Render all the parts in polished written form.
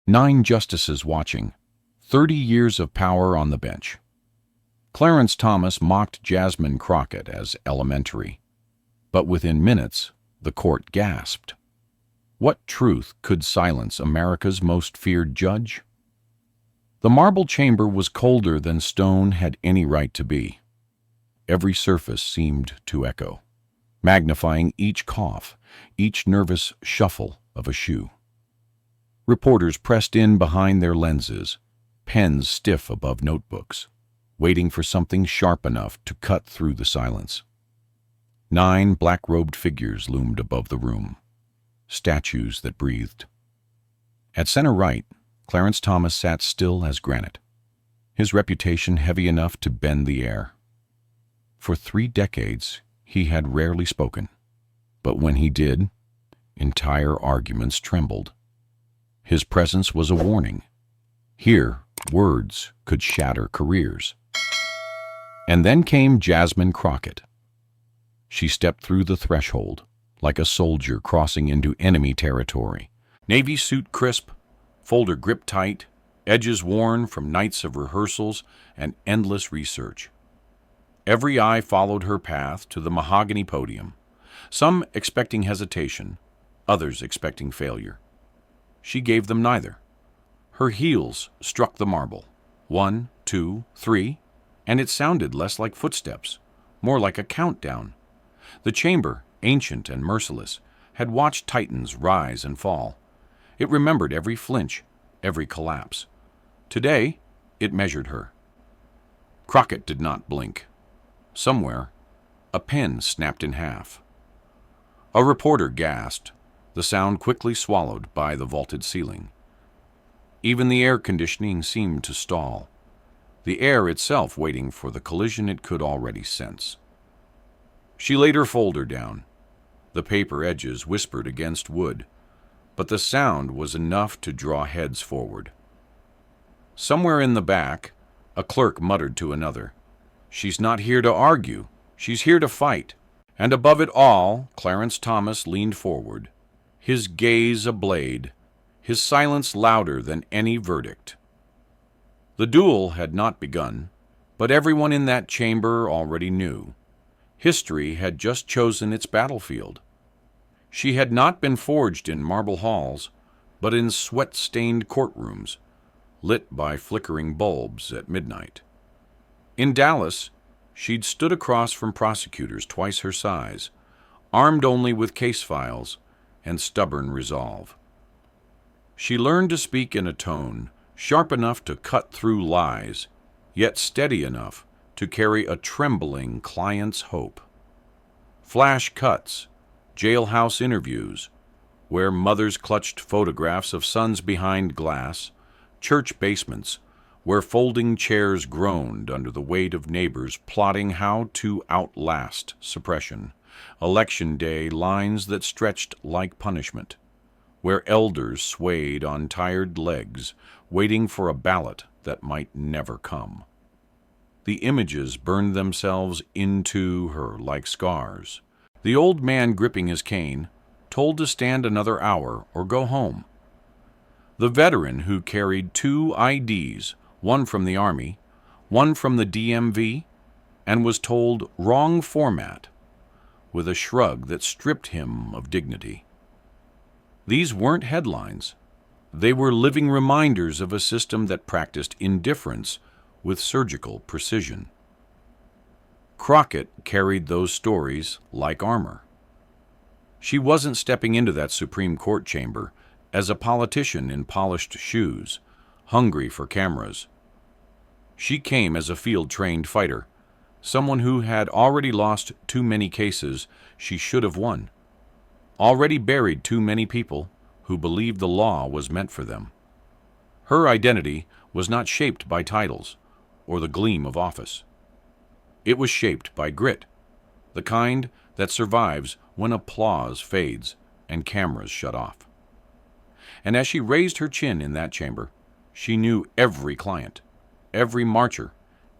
9 justices watching, 30 years of power on the bench. Clarence Thomas mocked Jasmine Crockett as elementary, but within minutes, the court gasped. What truth could silence America's most feared judge? The marble chamber was colder than stone had any right to be. Every surface seemed to echo, magnifying each cough, each nervous shuffle of a shoe. Reporters pressed in behind their lenses, pens stiff above notebooks, waiting for something sharp enough to cut through the silence. 9 black-robed figures loomed above the room, statues that breathed. At center right, Clarence Thomas sat still as granite, his reputation heavy enough to bend the air. For 3 decades, he had rarely spoken, but when he did, entire arguments trembled. His presence was a warning. Here, words could shatter careers. And then came Jasmine Crockett. She stepped through the threshold, like a soldier crossing into enemy territory. Navy suit crisp, folder gripped tight, edges worn from nights of rehearsals and endless research. Every eye followed her path to the mahogany podium, some expecting hesitation, others expecting failure. She gave them neither. Her heels struck the marble. 1, 2, 3, and it sounded less like footsteps, more like a countdown. The chamber, ancient and merciless, had watched titans rise and fall. It remembered every flinch, every collapse. Today, it measured her. Crockett did not blink. Somewhere, a pen snapped in half. A reporter gasped, the sound quickly swallowed by the vaulted ceiling. Even the air conditioning seemed to stall, the air itself waiting for the collision it could already sense. She laid her folder down. The paper edges whispered against wood, but the sound was enough to draw heads forward. Somewhere in the back, a clerk muttered to another, "She's not here to argue, she's here to fight." And above it all, Clarence Thomas leaned forward, his gaze a blade, his silence louder than any verdict. The duel had not begun, but everyone in that chamber already knew. History had just chosen its battlefield. She had not been forged in marble halls, but in sweat-stained courtrooms, lit by flickering bulbs at midnight. In Dallas, she'd stood across from prosecutors twice her size, armed only with case files and stubborn resolve. She learned to speak in a tone sharp enough to cut through lies, yet steady enough to carry a trembling client's hope. Flash cuts, jailhouse interviews, where mothers clutched photographs of sons behind glass, church basements, where folding chairs groaned under the weight of neighbors plotting how to outlast suppression, election day lines that stretched like punishment, where elders swayed on tired legs, waiting for a ballot that might never come. The images burned themselves into her like scars. The old man gripping his cane, told to stand another hour or go home. The veteran who carried 2 IDs, one from the Army, one from the DMV, and was told wrong format, with a shrug that stripped him of dignity. These weren't headlines. They were living reminders of a system that practiced indifference with surgical precision. Crockett carried those stories like armor. She wasn't stepping into that Supreme Court chamber as a politician in polished shoes, hungry for cameras. She came as a field-trained fighter, someone who had already lost too many cases she should have won, already buried too many people who believed the law was meant for them. Her identity was not shaped by titles or the gleam of office. It was shaped by grit, the kind that survives when applause fades and cameras shut off. And as she raised her chin in that chamber, she knew every client, every marcher,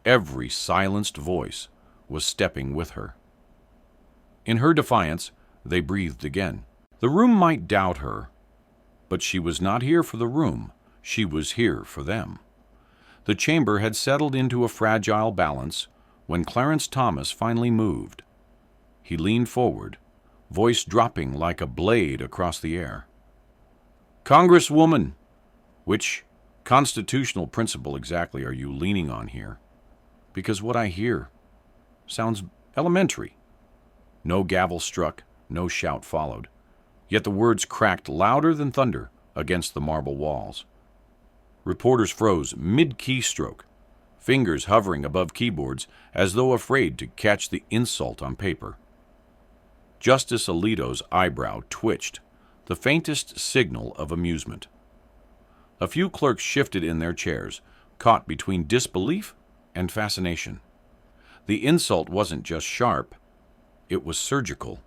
every silenced voice was stepping with her. In her defiance, they breathed again. The room might doubt her, but she was not here for the room. She was here for them. The chamber had settled into a fragile balance when Clarence Thomas finally moved. He leaned forward, voice dropping like a blade across the air. "Congresswoman, which constitutional principle exactly are you leaning on here? Because what I hear sounds elementary." No gavel struck, no shout followed, yet the words cracked louder than thunder against the marble walls. Reporters froze mid-keystroke, fingers hovering above keyboards as though afraid to catch the insult on paper. Justice Alito's eyebrow twitched, the faintest signal of amusement. A few clerks shifted in their chairs, caught between disbelief and fascination. The insult wasn't just sharp, it was surgical,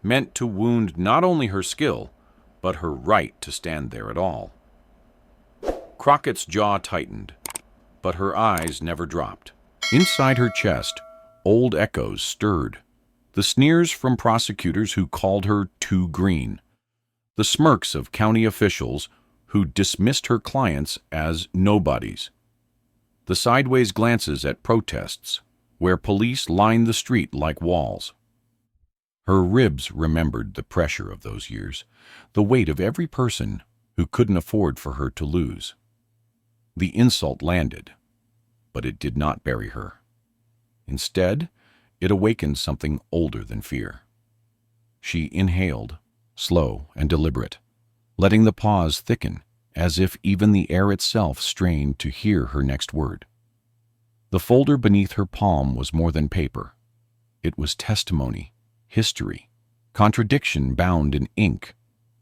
meant to wound not only her skill, but her right to stand there at all. Crockett's jaw tightened, but her eyes never dropped. Inside her chest, old echoes stirred. The sneers from prosecutors who called her too green. The smirks of county officials who dismissed her clients as nobodies. The sideways glances at protests, where police lined the street like walls. Her ribs remembered the pressure of those years, the weight of every person who couldn't afford for her to lose. The insult landed, but it did not bury her. Instead, it awakened something older than fear. She inhaled, slow and deliberate, letting the pause thicken as if even the air itself strained to hear her next word. The folder beneath her palm was more than paper. It was testimony, history, contradiction bound in ink,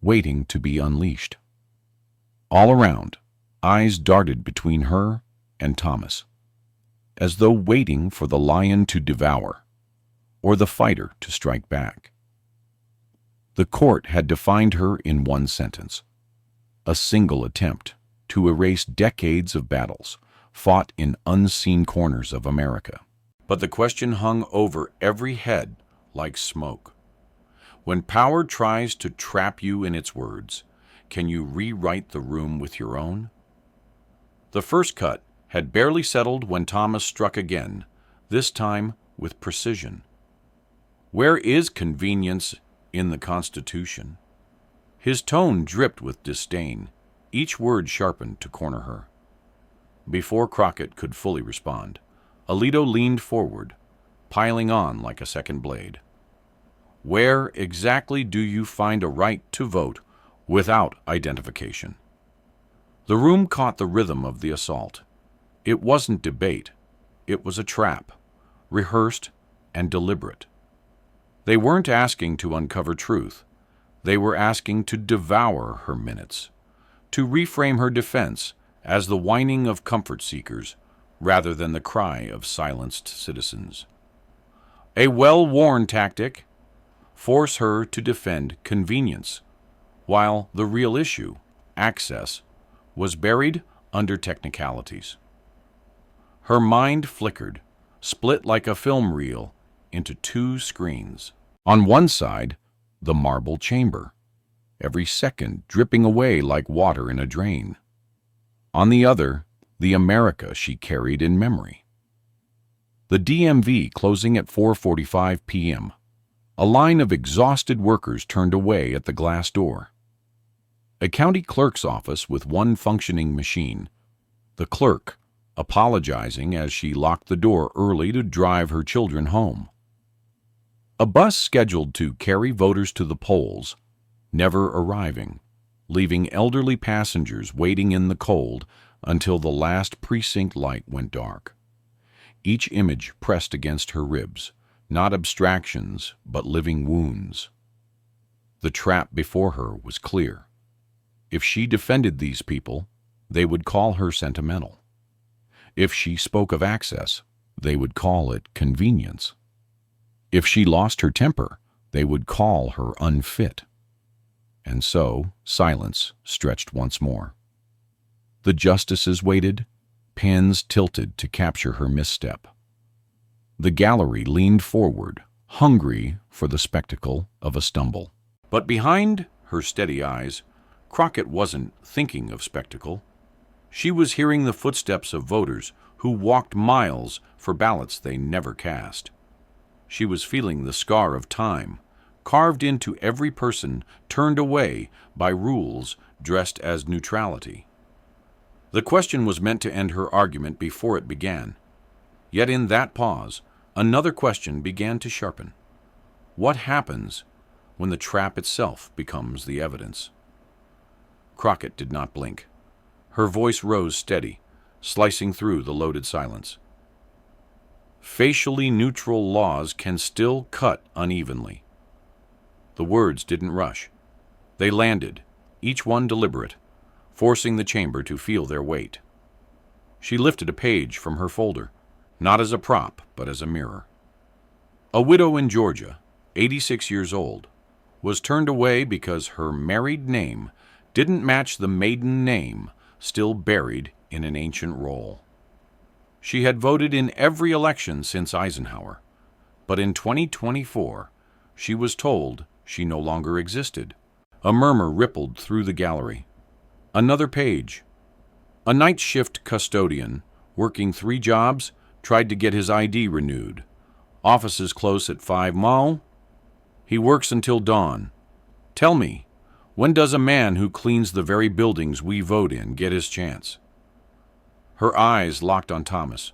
waiting to be unleashed. All around, eyes darted between her and Thomas, as though waiting for the lion to devour, or the fighter to strike back. The court had defined her in one sentence, a single attempt to erase decades of battles fought in unseen corners of America. But the question hung over every head like smoke. When power tries to trap you in its words, can you rewrite the room with your own? The first cut had barely settled when Thomas struck again, this time with precision. Where is convenience in the Constitution? His tone dripped with disdain, each word sharpened to corner her. Before Crockett could fully respond, Alito leaned forward, piling on like a second blade. Where exactly do you find a right to vote without identification? The room caught the rhythm of the assault. It wasn't debate. It was a trap, rehearsed and deliberate. They weren't asking to uncover truth. They were asking to devour her minutes, to reframe her defense as the whining of comfort seekers rather than the cry of silenced citizens. A well-worn tactic, force her to defend convenience, while the real issue, access, was buried under technicalities. Her mind flickered, split like a film reel into two screens. On one side, the marble chamber, every second dripping away like water in a drain. On the other, the America she carried in memory. The DMV closing at 4:45 p.m. A line of exhausted workers turned away at the glass door. A county clerk's office with one functioning machine, the clerk apologizing as she locked the door early to drive her children home. A bus scheduled to carry voters to the polls, never arriving, leaving elderly passengers waiting in the cold until the last precinct light went dark. Each image pressed against her ribs, not abstractions, but living wounds. The trap before her was clear. If she defended these people, they would call her sentimental. If she spoke of access, they would call it convenience. If she lost her temper, they would call her unfit. And so, silence stretched once more. The justices waited, pens tilted to capture her misstep. The gallery leaned forward, hungry for the spectacle of a stumble. But behind her steady eyes, Crockett wasn't thinking of spectacle. She was hearing the footsteps of voters who walked miles for ballots they never cast. She was feeling the scar of time, carved into every person turned away by rules dressed as neutrality. The question was meant to end her argument before it began. Yet in that pause, another question began to sharpen. What happens when the trap itself becomes the evidence? Crockett did not blink. Her voice rose steady, slicing through the loaded silence. Facially neutral laws can still cut unevenly. The words didn't rush. They landed, each one deliberate, forcing the chamber to feel their weight. She lifted a page from her folder, not as a prop, but as a mirror. A widow in Georgia, 86 years old, was turned away because her married name didn't match the maiden name still buried in an ancient roll. She had voted in every election since Eisenhower, but in 2024, she was told she no longer existed. A murmur rippled through the gallery. Another page. A night shift custodian, working 3 jobs, tried to get his ID renewed. Offices close at 5 Mo. He works until dawn. Tell me, when does a man who cleans the very buildings we vote in get his chance? Her eyes locked on Thomas,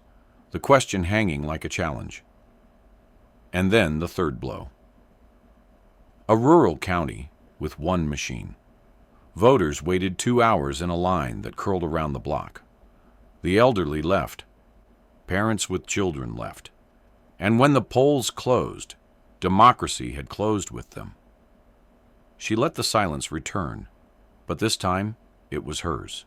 the question hanging like a challenge. And then the third blow. A rural county with 1 machine. Voters waited 2 hours in a line that curled around the block. The elderly left. Parents with children left. And when the polls closed, democracy had closed with them. She let the silence return, but this time it was hers.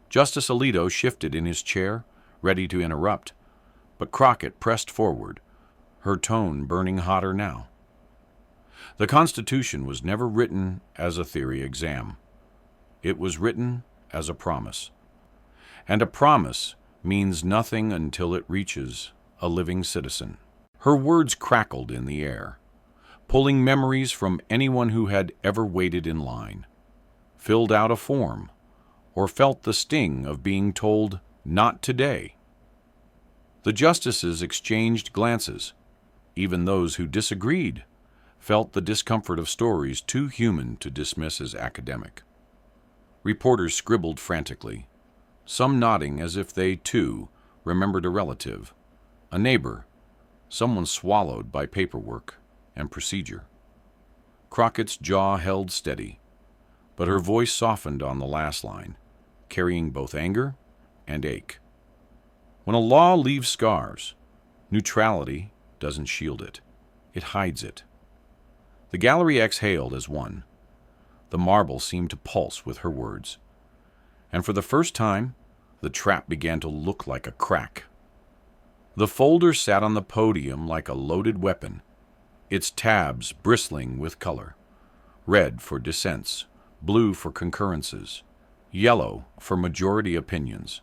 Justice Alito shifted in his chair, ready to interrupt, but Crockett pressed forward, her tone burning hotter now. The Constitution was never written as a theory exam. It was written as a promise. And a promise means nothing until it reaches a living citizen. Her words crackled in the air, pulling memories from anyone who had ever waited in line, filled out a form, or felt the sting of being told, "Not today." The justices exchanged glances. Even those who disagreed felt the discomfort of stories too human to dismiss as academic. Reporters scribbled frantically, some nodding as if they, too, remembered a relative, a neighbor, someone swallowed by paperwork and procedure. Crockett's jaw held steady, but her voice softened on the last line, carrying both anger and ache. When a law leaves scars, neutrality doesn't shield it. It hides it. The gallery exhaled as one. The marble seemed to pulse with her words. And for the first time, the trap began to look like a crack. The folder sat on the podium like a loaded weapon, its tabs bristling with color. Red for dissents, blue for concurrences, yellow for majority opinions.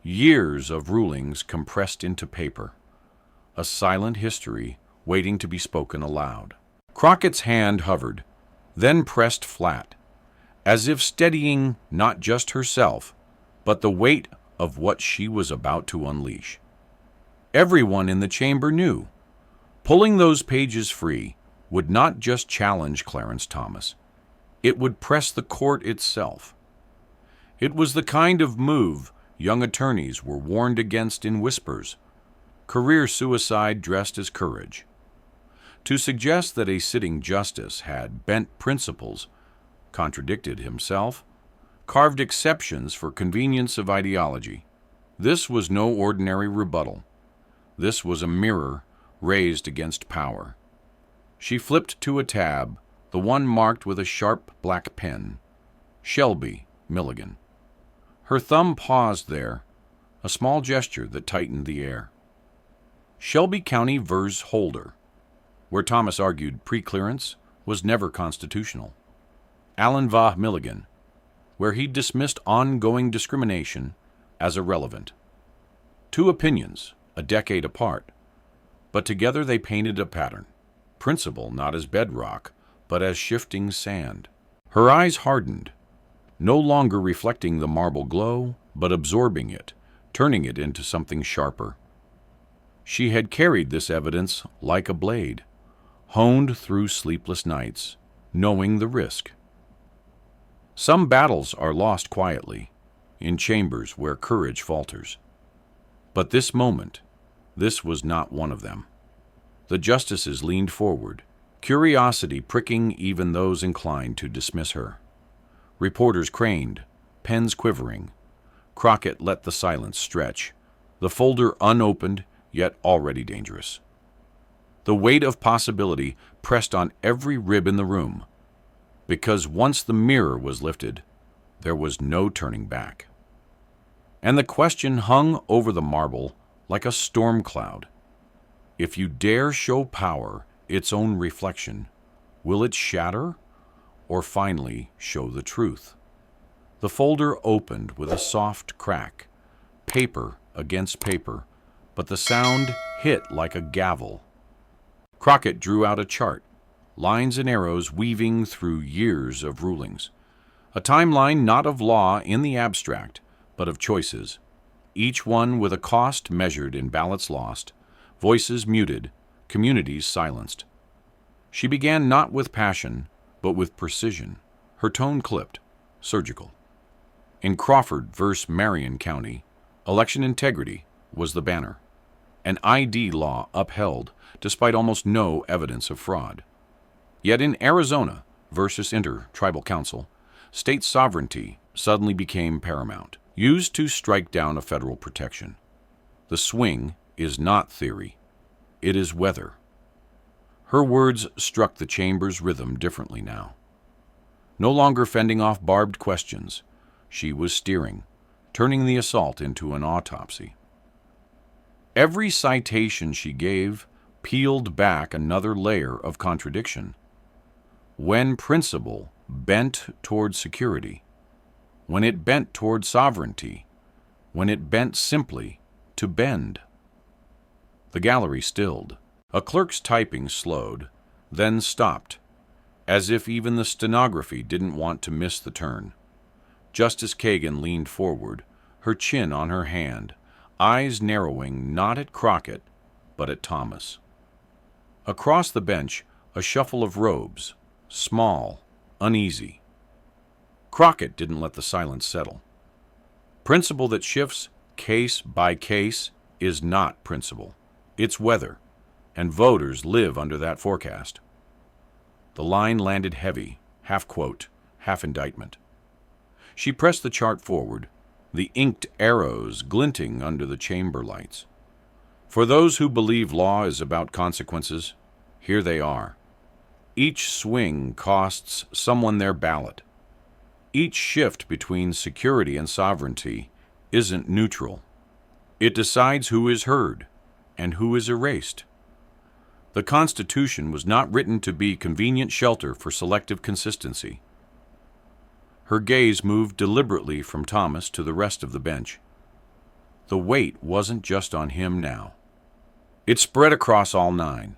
Years of rulings compressed into paper. A silent history waiting to be spoken aloud. Crockett's hand hovered, then pressed flat, as if steadying not just herself, but the weight of what she was about to unleash. Everyone in the chamber knew. Pulling those pages free would not just challenge Clarence Thomas. It would press the court itself. It was the kind of move young attorneys were warned against in whispers, career suicide dressed as courage. To suggest that a sitting justice had bent principles, contradicted himself, carved exceptions for convenience of ideology. This was no ordinary rebuttal. This was a mirror raised against power. She flipped to a tab, the one marked with a sharp black pen. Shelby, Milligan. Her thumb paused there, a small gesture that tightened the air. Shelby County vs. Holder, where Thomas argued preclearance was never constitutional. Allen v. Milligan, where he dismissed ongoing discrimination as irrelevant. 2 opinions, a decade apart, but together they painted a pattern, principle not as bedrock, but as shifting sand. Her eyes hardened. no longer reflecting the marble glow, but absorbing it, turning it into something sharper. She had carried this evidence like a blade, honed through sleepless nights, knowing the risk. Some battles are lost quietly, in chambers where courage falters. But this moment, this was not one of them. The justices leaned forward, curiosity pricking even those inclined to dismiss her. Reporters craned, pens quivering. Crockett let the silence stretch, the folder unopened, yet already dangerous. The weight of possibility pressed on every rib in the room, because once the mirror was lifted, there was no turning back. And the question hung over the marble like a storm cloud. If you dare show power its own reflection, will it shatter or finally show the truth? The folder opened with a soft crack, paper against paper, but the sound hit like a gavel. Crockett drew out a chart, lines and arrows weaving through years of rulings. A timeline not of law in the abstract, but of choices, each one with a cost measured in ballots lost, voices muted, communities silenced. She began not with passion, but with precision, her tone clipped, surgical. In Crawford versus Marion County, election integrity was the banner. An ID law upheld despite almost no evidence of fraud. Yet in Arizona versus Inter-Tribal Council, state sovereignty suddenly became paramount, used to strike down a federal protection. The swing is not theory, it is weather. Her words struck the chamber's rhythm differently now. No longer fending off barbed questions, she was steering, turning the assault into an autopsy. Every citation she gave peeled back another layer of contradiction. When principle bent toward security, when it bent toward sovereignty, when it bent simply to bend. The gallery stilled. A clerk's typing slowed, then stopped, as if even the stenography didn't want to miss the turn. Justice Kagan leaned forward, her chin on her hand, eyes narrowing not at Crockett, but at Thomas. Across the bench, a shuffle of robes, small, uneasy. Crockett didn't let the silence settle. Principle that shifts case by case is not principle. It's weather, and voters live under that forecast. The line landed heavy, half quote, half indictment. She pressed the chart forward, the inked arrows glinting under the chamber lights. For those who believe law is about consequences, here they are. Each swing costs someone their ballot. Each shift between security and sovereignty isn't neutral. It decides who is heard and who is erased. The Constitution was not written to be convenient shelter for selective consistency. Her gaze moved deliberately from Thomas to the rest of the bench. The weight wasn't just on him now. It spread across all nine.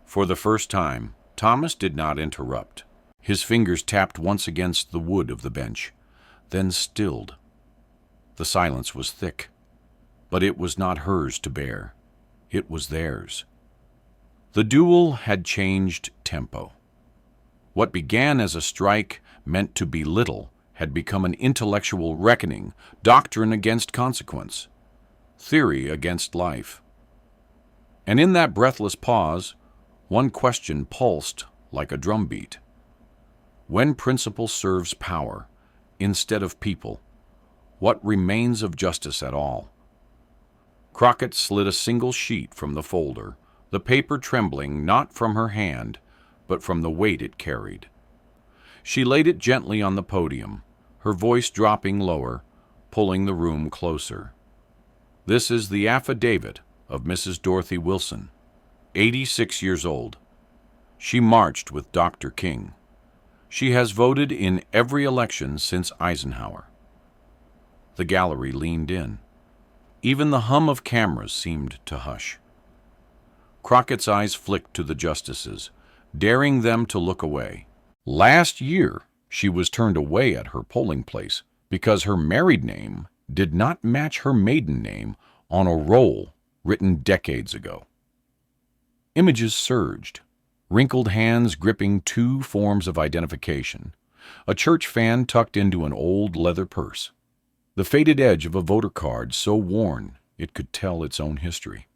For the first time, Thomas did not interrupt. His fingers tapped once against the wood of the bench, then stilled. The silence was thick, but it was not hers to bear. It was theirs. The duel had changed tempo. What began as a strike meant to belittle had become an intellectual reckoning, doctrine against consequence, theory against life. And in that breathless pause, one question pulsed like a drumbeat. When principle serves power instead of people, what remains of justice at all? Crockett slid a single sheet from the folder, the paper trembling not from her hand, but from the weight it carried. She laid it gently on the podium, her voice dropping lower, pulling the room closer. This is the affidavit of Mrs. Dorothy Wilson, 86 years old. She marched with Dr. King. She has voted in every election since Eisenhower. The gallery leaned in. Even the hum of cameras seemed to hush. Crockett's eyes flicked to the justices, daring them to look away. Last year, She was turned away at her polling place because her married name did not match her maiden name on a roll written decades ago. Images surged, wrinkled hands gripping two forms of identification, a church fan tucked into an old leather purse, the faded edge of a voter card so worn it could tell its own history.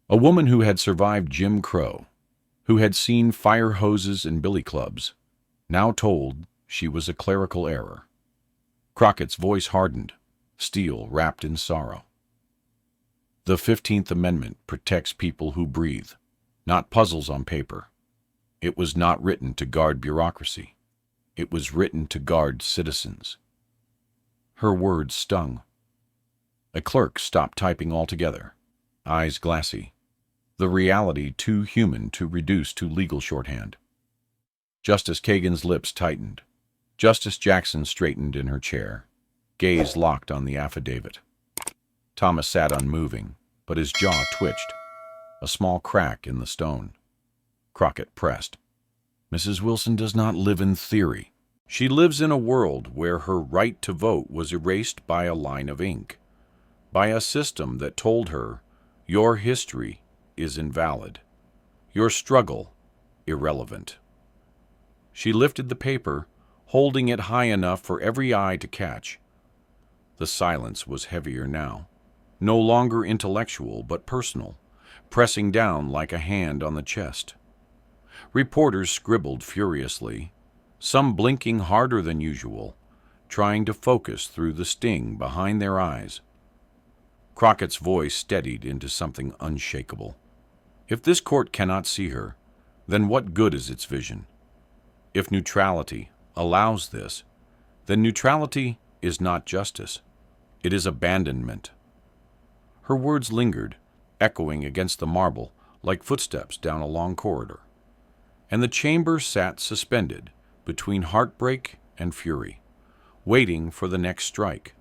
A woman who had survived Jim Crow, who had seen fire hoses and billy clubs, now told she was a clerical error. Crockett's voice hardened, steel wrapped in sorrow. The 15th Amendment protects people who breathe, not puzzles on paper. It was not written to guard bureaucracy. It was written to guard citizens. Her words stung. A clerk stopped typing altogether, eyes glassy, the reality too human to reduce to legal shorthand. Justice Kagan's lips tightened. Justice Jackson straightened in her chair, gaze locked on the affidavit. Thomas sat unmoving, but his jaw twitched, a small crack in the stone. Crockett pressed. Mrs. Wilson does not live in theory. She lives in a world where her right to vote was erased by a line of ink, by a system that told her, your history is invalid, your struggle irrelevant. She lifted the paper, holding it high enough for every eye to catch. The silence was heavier now, no longer intellectual but personal, pressing down like a hand on the chest. Reporters scribbled furiously, some blinking harder than usual, trying to focus through the sting behind their eyes. Crockett's voice steadied into something unshakable. If this court cannot see her, then what good is its vision? If neutrality allows this, then neutrality is not justice. It is abandonment. Her words lingered, echoing against the marble like footsteps down a long corridor. And the chamber sat suspended between heartbreak and fury, waiting for the next strike.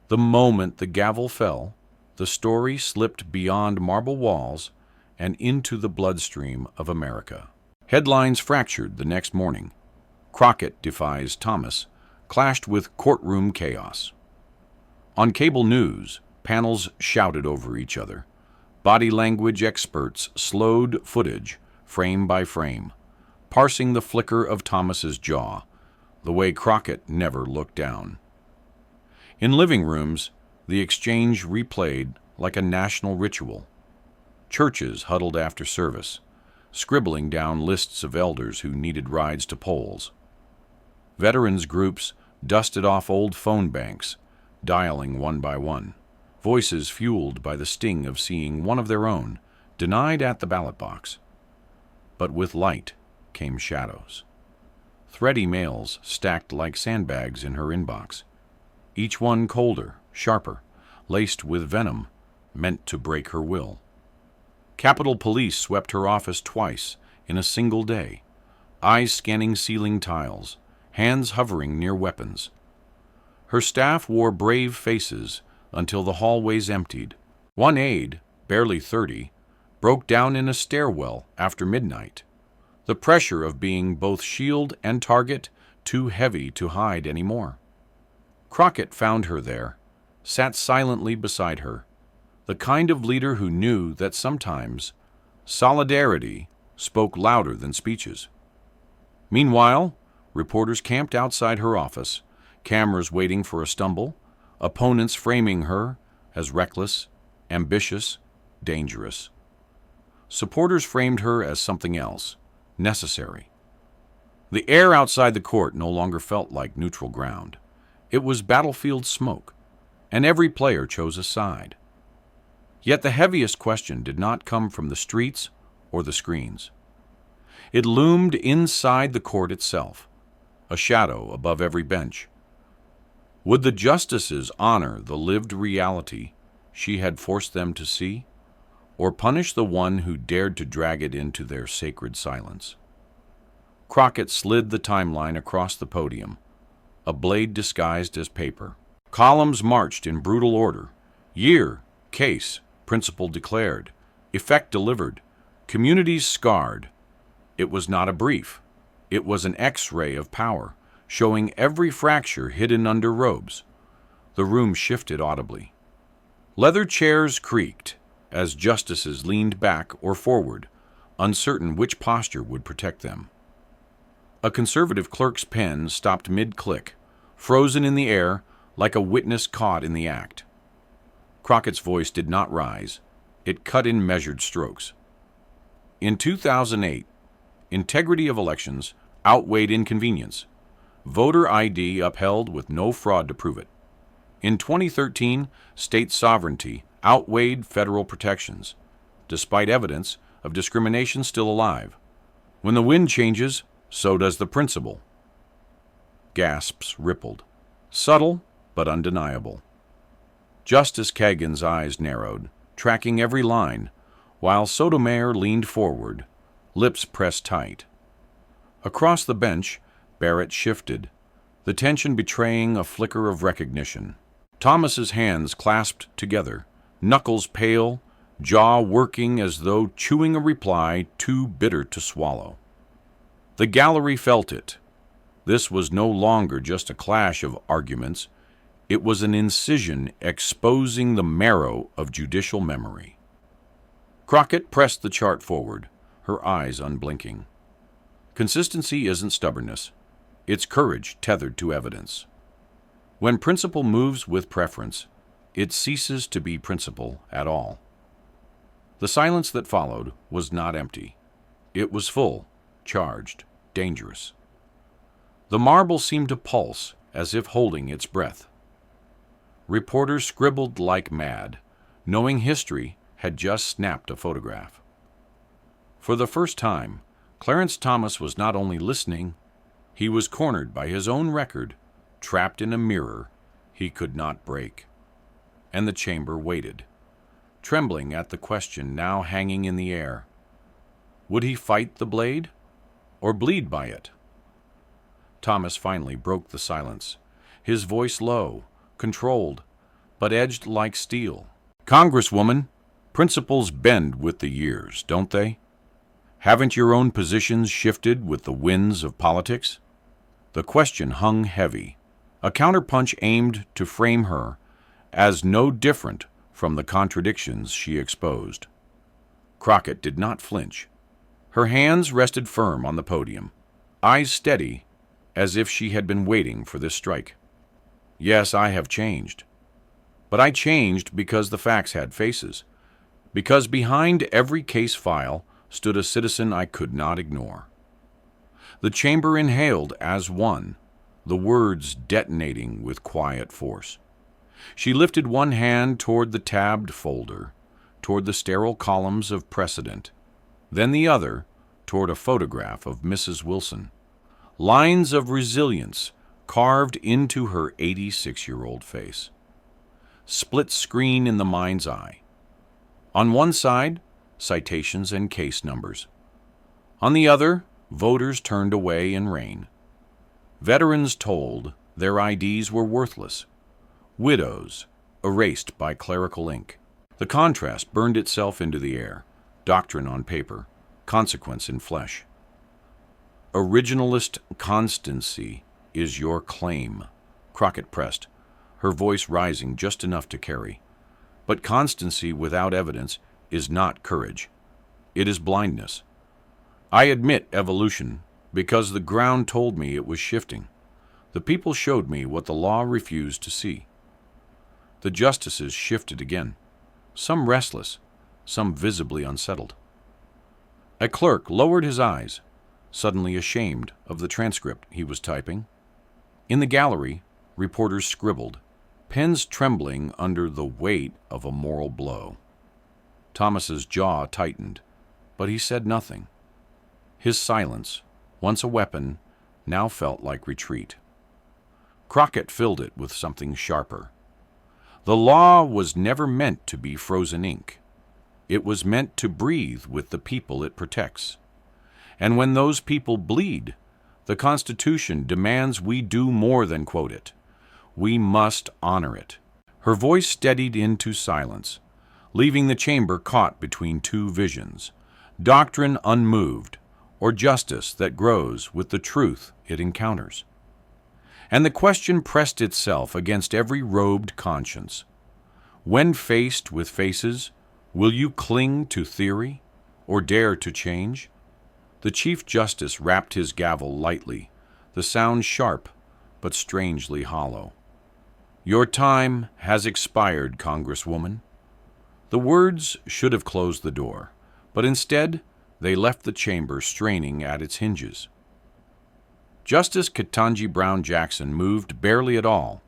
The moment the gavel fell, the story slipped beyond marble walls and into the bloodstream of America. Headlines fractured the next morning. Crockett defies Thomas clashed with courtroom chaos. On cable news, panels shouted over each other. Body language experts slowed footage, frame by frame, parsing the flicker of Thomas's jaw, the way Crockett never looked down. In living rooms, the exchange replayed like a national ritual. Churches huddled after service, scribbling down lists of elders who needed rides to polls. Veterans groups dusted off old phone banks, dialing one by one, voices fueled by the sting of seeing one of their own denied at the ballot box. But with light came shadows. Thready mails stacked like sandbags in her inbox, each one colder, sharper, laced with venom meant to break her will. Capitol Police swept her office twice in a single day, eyes scanning ceiling tiles, hands hovering near weapons. Her staff wore brave faces until the hallways emptied. One aide, barely 30, broke down in a stairwell after midnight, the pressure of being both shield and target too heavy to hide anymore. Crockett found her there, sat silently beside her, the kind of leader who knew that sometimes solidarity spoke louder than speeches. Meanwhile, reporters camped outside her office, cameras waiting for a stumble, opponents framing her as reckless, ambitious, dangerous. Supporters framed her as something else, necessary. The air outside the court no longer felt like neutral ground. It was battlefield smoke, and every player chose a side. Yet the heaviest question did not come from the streets or the screens. It loomed inside the court itself, a shadow above every bench. Would the justices honor the lived reality she had forced them to see, or punish the one who dared to drag it into their sacred silence? Crockett slid the timeline across the podium, a blade disguised as paper. Columns marched in brutal order. Year, case, principle declared, effect delivered, communities scarred. It was not a brief. It was an X-ray of power, showing every fracture hidden under robes. The room shifted audibly. Leather chairs creaked as justices leaned back or forward, uncertain which posture would protect them. A conservative clerk's pen stopped mid-click, frozen in the air like a witness caught in the act. Crockett's voice did not rise. It cut in measured strokes. In 2008, integrity of elections outweighed inconvenience. Voter ID upheld with no fraud to prove it. In 2013, state sovereignty outweighed federal protections, despite evidence of discrimination still alive. When the wind changes, so does the principle. Gasps rippled, subtle but undeniable. Justice Kagan's eyes narrowed, tracking every line, while Sotomayor leaned forward, lips pressed tight. Across the bench, Barrett shifted, the tension betraying a flicker of recognition. Thomas's hands clasped together, knuckles pale, jaw working as though chewing a reply too bitter to swallow. The gallery felt it. This was no longer just a clash of arguments. It was an incision exposing the marrow of judicial memory. Crockett pressed the chart forward, her eyes unblinking. Consistency isn't stubbornness. It's courage tethered to evidence. When principle moves with preference, it ceases to be principle at all. The silence that followed was not empty. It was full, charged, dangerous. The marble seemed to pulse as if holding its breath. Reporters scribbled like mad, knowing history had just snapped a photograph. For the first time, Clarence Thomas was not only listening, he was cornered by his own record, trapped in a mirror he could not break. And the chamber waited, trembling at the question now hanging in the air. Would he fight the blade or bleed by it? Thomas finally broke the silence, his voice low, controlled, but edged like steel. Congresswoman, principles bend with the years, don't they? Haven't your own positions shifted with the winds of politics? The question hung heavy, a counterpunch aimed to frame her as no different from the contradictions she exposed. Crockett did not flinch. Her hands rested firm on the podium, eyes steady, as if she had been waiting for this strike. Yes, I have changed. But I changed because the facts had faces, because behind every case file stood a citizen I could not ignore. The chamber inhaled as one, the words detonating with quiet force. She lifted one hand toward the tabbed folder, toward the sterile columns of precedent, then the other toward a photograph of Mrs. Wilson. Lines of resilience carved into her 86-year-old face. Split screen in the mind's eye. On one side, citations and case numbers. On the other, voters turned away in rain. Veterans told their IDs were worthless. Widows erased by clerical ink. The contrast burned itself into the air, doctrine on paper, consequence in flesh. Originalist constancy is your claim, Crockett pressed, her voice rising just enough to carry. But constancy without evidence is not courage. It is blindness. I admit evolution because the ground told me it was shifting. The people showed me what the law refused to see. The justices shifted again, some restless, some visibly unsettled. A clerk lowered his eyes, suddenly ashamed of the transcript he was typing. In the gallery, reporters scribbled, pens trembling under the weight of a moral blow. Thomas's jaw tightened, but he said nothing. His silence, once a weapon, now felt like retreat. Crockett filled it with something sharper. The law was never meant to be frozen ink. It was meant to breathe with the people it protects. And when those people bleed, the Constitution demands we do more than quote it. We must honor it. Her voice steadied into silence, leaving the chamber caught between two visions, doctrine unmoved, or justice that grows with the truth it encounters. And the question pressed itself against every robed conscience. When faced with faces, will you cling to theory or dare to change? The Chief Justice rapped his gavel lightly, the sound sharp but strangely hollow. Your time has expired, Congresswoman. The words should have closed the door, but instead they left the chamber straining at its hinges. Justice Ketanji Brown Jackson moved barely at all,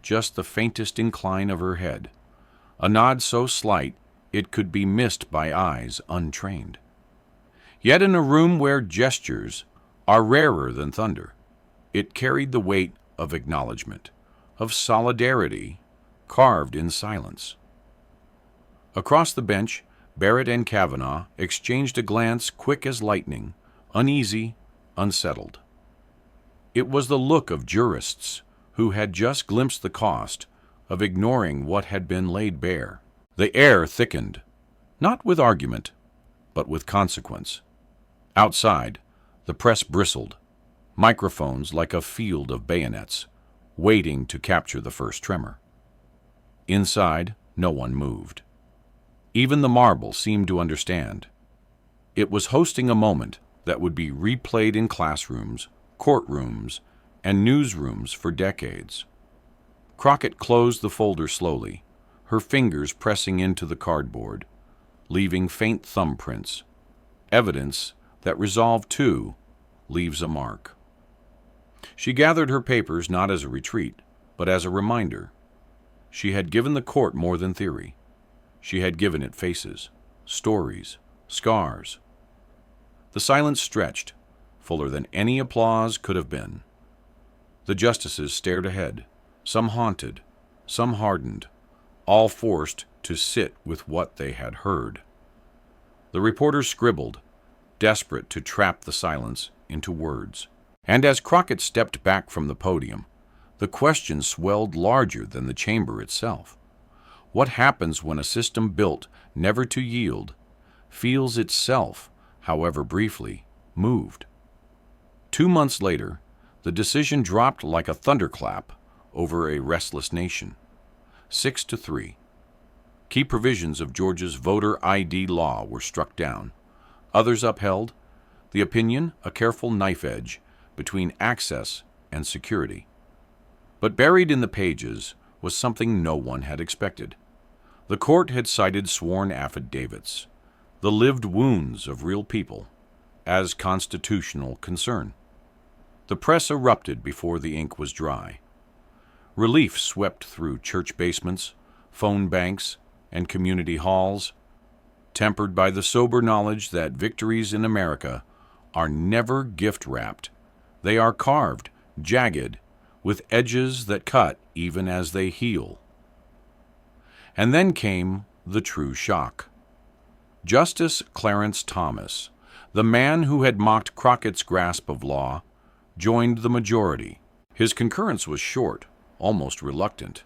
just the faintest incline of her head, a nod so slight it could be missed by eyes untrained. Yet in a room where gestures are rarer than thunder, it carried the weight of acknowledgement, of solidarity carved in silence. Across the bench, Barrett and Kavanaugh exchanged a glance quick as lightning, uneasy, unsettled. It was the look of jurists who had just glimpsed the cost of ignoring what had been laid bare. The air thickened, not with argument, but with consequence. Outside, the press bristled, microphones like a field of bayonets, waiting to capture the first tremor. Inside, no one moved. Even the marble seemed to understand. It was hosting a moment that would be replayed in classrooms, courtrooms, and newsrooms for decades. Crockett closed the folder slowly, her fingers pressing into the cardboard, leaving faint thumbprints, evidence that resolve, too, leaves a mark. She gathered her papers not as a retreat, but as a reminder. She had given the court more than theory. She had given it faces, stories, scars. The silence stretched, fuller than any applause could have been. The justices stared ahead, some haunted, some hardened, all forced to sit with what they had heard. The reporters scribbled, desperate to trap the silence into words. And as Crockett stepped back from the podium, the question swelled larger than the chamber itself. What happens when a system built never to yield feels itself, however briefly, moved? 2 months later, the decision dropped like a thunderclap over a restless nation. 6-3. Key provisions of Georgia's voter ID law were struck down. Others upheld. The opinion, a careful knife edge between access and security. But buried in the pages was something no one had expected. The court had cited sworn affidavits, the lived wounds of real people, as constitutional concern. The press erupted before the ink was dry. Relief swept through church basements, phone banks, and community halls, tempered by the sober knowledge that victories in America are never gift-wrapped. They are carved, jagged, with edges that cut even as they heal. And then came the true shock. Justice Clarence Thomas, the man who had mocked Crockett's grasp of law, joined the majority. His concurrence was short, almost reluctant,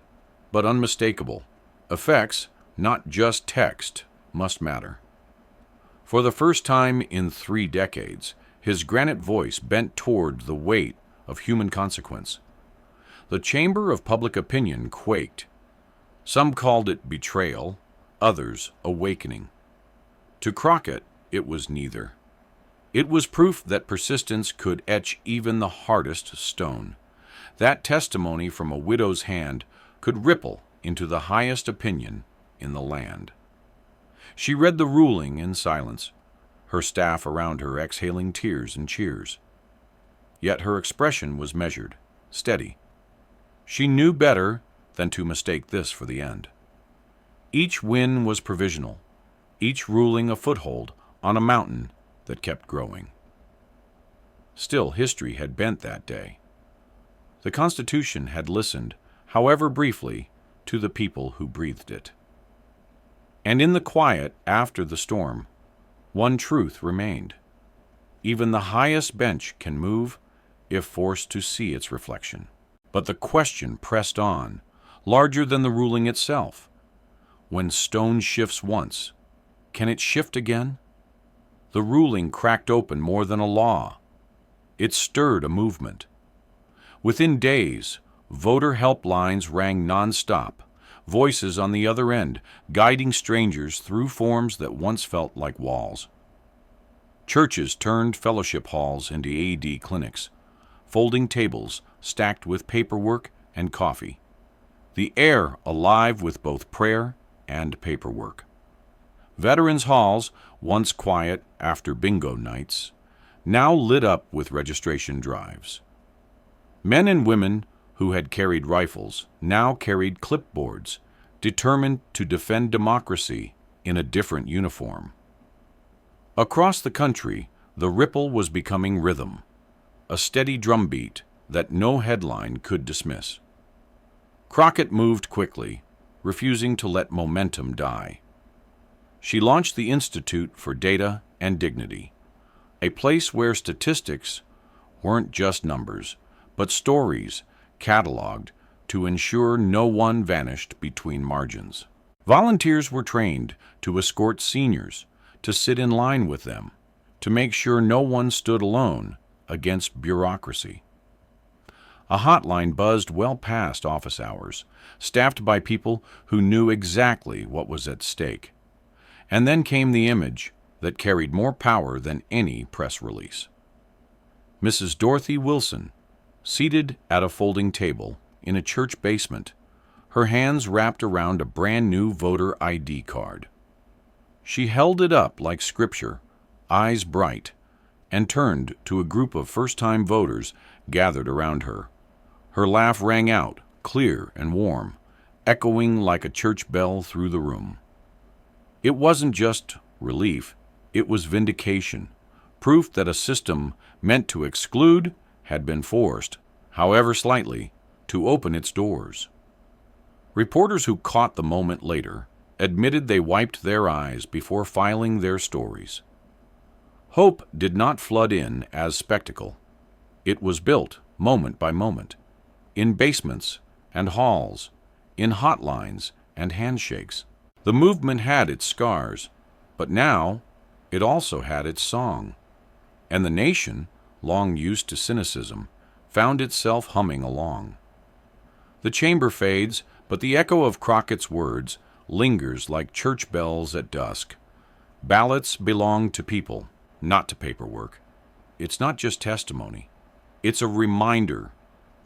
but unmistakable. Effects, not just text, must matter. For the first time in 3 decades, his granite voice bent toward the weight of human consequence. The chamber of public opinion quaked. Some called it betrayal, others awakening. To Crockett, it was neither. It was proof that persistence could etch even the hardest stone. That testimony from a widow's hand could ripple into the highest opinion in the land. She read the ruling in silence, her staff around her exhaling tears and cheers. Yet her expression was measured, steady. She knew better than to mistake this for the end. Each win was provisional, each ruling a foothold on a mountain that kept growing. Still, history had bent that day. The Constitution had listened, however briefly, to the people who breathed it. And in the quiet after the storm, one truth remained. Even the highest bench can move if forced to see its reflection. But the question pressed on, larger than the ruling itself. When stone shifts once, can it shift again? The ruling cracked open more than a law. It stirred a movement. Within days, voter helplines rang nonstop, voices on the other end, guiding strangers through forms that once felt like walls. Churches turned fellowship halls into AD clinics, folding tables stacked with paperwork and coffee. The air alive with both prayer and paperwork. Veterans' halls, once quiet after bingo nights, now lit up with registration drives. Men and women who had carried rifles now carried clipboards, determined to defend democracy in a different uniform. Across the country, the ripple was becoming rhythm, a steady drumbeat that no headline could dismiss. Crockett moved quickly, refusing to let momentum die. She launched the Institute for Data and Dignity, a place where statistics weren't just numbers, but stories cataloged to ensure no one vanished between margins. Volunteers were trained to escort seniors, to sit in line with them, to make sure no one stood alone against bureaucracy. A hotline buzzed well past office hours, staffed by people who knew exactly what was at stake. And then came the image that carried more power than any press release. Mrs. Dorothy Wilson, seated at a folding table in a church basement, her hands wrapped around a brand new voter ID card. She held it up like scripture, eyes bright, and turned to a group of first-time voters gathered around her. Her laugh rang out, clear and warm, echoing like a church bell through the room. It wasn't just relief, it was vindication, proof that a system meant to exclude had been forced, however slightly, to open its doors. Reporters who caught the moment later admitted they wiped their eyes before filing their stories. Hope did not flood in as spectacle. It was built moment by moment, in basements and halls, in hotlines and handshakes. The movement had its scars, but now it also had its song. And the nation, long used to cynicism, found itself humming along. The chamber fades, but the echo of Crockett's words lingers like church bells at dusk. Ballots belong to people, not to paperwork. It's not just testimony. It's a reminder,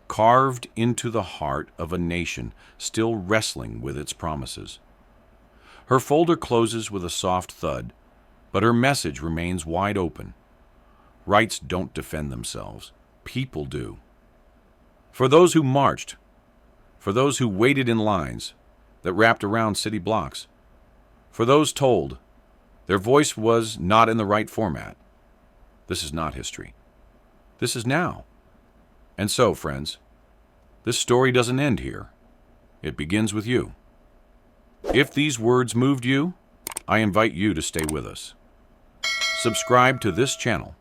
carved into the heart of a nation still wrestling with its promises. Her folder closes with a soft thud, but her message remains wide open. Rights don't defend themselves. People do. For those who marched, for those who waited in lines that wrapped around city blocks, for those told their voice was not in the right format, this is not history. This is now. And so, friends, this story doesn't end here. It begins with you. If these words moved you, I invite you to stay with us. Subscribe to this channel,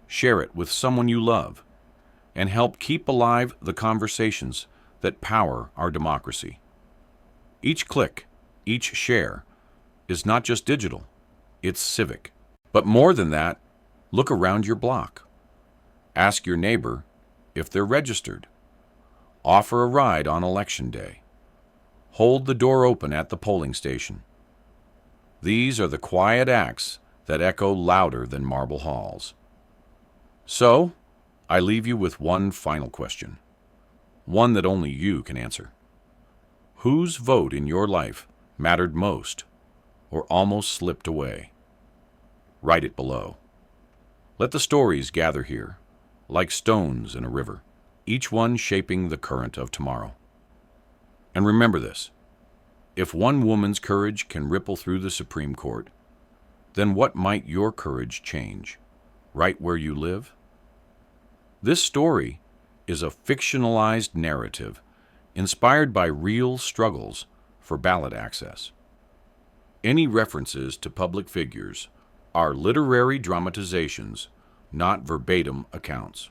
share it with someone you love, and help keep alive the conversations that power our democracy. Each click, each share, is not just digital, it's civic. But more than that, look around your block. Ask your neighbor if they're registered. Offer a ride on election day. Hold the door open at the polling station. These are the quiet acts that echo louder than marble halls. So, I leave you with one final question, one that only you can answer. Whose vote in your life mattered most or almost slipped away? Write it below. Let the stories gather here, like stones in a river, each one shaping the current of tomorrow. And remember this, if one woman's courage can ripple through the Supreme Court, then what might your courage change, right where you live? This story is a fictionalized narrative inspired by real struggles for ballot access. Any references to public figures are literary dramatizations, not verbatim accounts.